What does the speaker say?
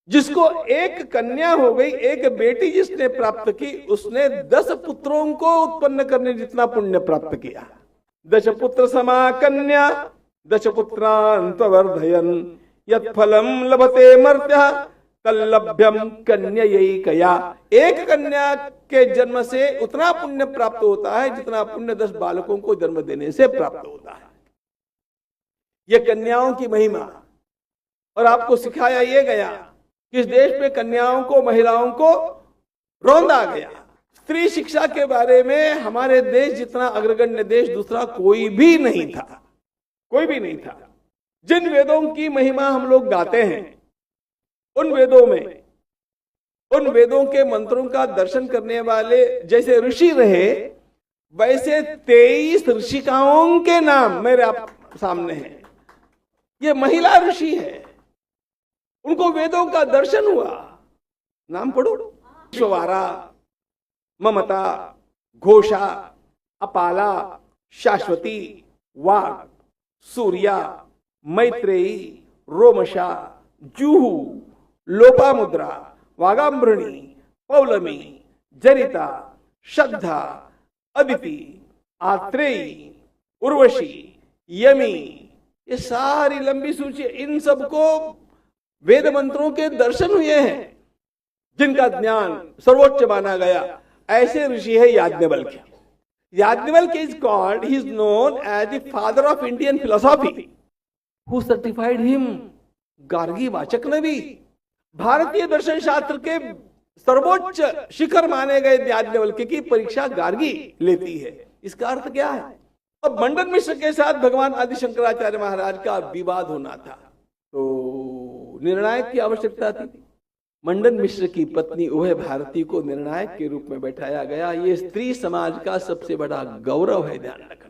जिसको एक कन्या हो गई, एक बेटी जिसने प्राप्त की, उसने 10 पुत्रों को उत्पन्न करने जितना पुण्य प्राप्त किया। 10 पुत्र समा कन्या 10 पुत्रान् प्रवर्धयन् यत् फलम लभते मर्त्य तल्लभ्यम कन्ययैकया। एक कन्या के जन्म से उतना पुण्य प्राप्त होता है जितना पुण्य 10 बालकों को जन्म देने से प्राप्त होता है। यह कन्याओं की महिमा। और आपको सिखाया यह गया कि इस देश में कन्याओं को, महिलाओं को रौंदा गया। स्त्री शिक्षा के बारे में हमारे देश जितना अग्रगण्य देश दूसरा कोई भी नहीं था, कोई भी नहीं था। जिन वेदों की महिमा हम लोग गाते हैं, उन वेदों में, उन वेदों के मंत्रों का दर्शन करने वाले जैसे ऋषि रहे, वैसे 23 ऋषिकाओं के नाम मेरे आप सामने हैं। ये महिला ऋषि है, उनको वेदों का दर्शन हुआ। नाम पढ़ो, विश्ववारा, ममता, घोषा, अपाला, शाश्वती, वाग, सूर्या, मैत्रेयी, रोमशा, जूहू, लोपामुद्रा, वागाम्भृणी, पौलमी, जरिता, श्रद्धा, अदिति, आत्रेयी, उर्वशी, यमी, ये सारी लंबी सूची। इन सबको वेद मंत्रों के दर्शन हुए हैं, जिनका ज्ञान सर्वोच्च माना गया। ऐसे ऋषि है Yajnavalkya. Yajnavalkya is called, he is known as the father of Indian philosophy. Who certified him? Gargi Vachaknavi. भारतीय दर्शन शास्त्र के सर्वोच्च शिखर माने गए याज्ञवल्क्य की परीक्षा गार्गी लेती है। इसका अर्थ क्या है? अब मंडन मिश्र के साथ भगवान आदि शंकराचार्य महाराज का विवाद होना था, तो निर्णायक की आवश्यकता थी। मंडन मिश्र की पत्नी उभय भारती को निर्णायक के रूप में बैठाया गया। ये स्त्री समाज का सबसे बड़ा गौरव है, ध्यान रखना।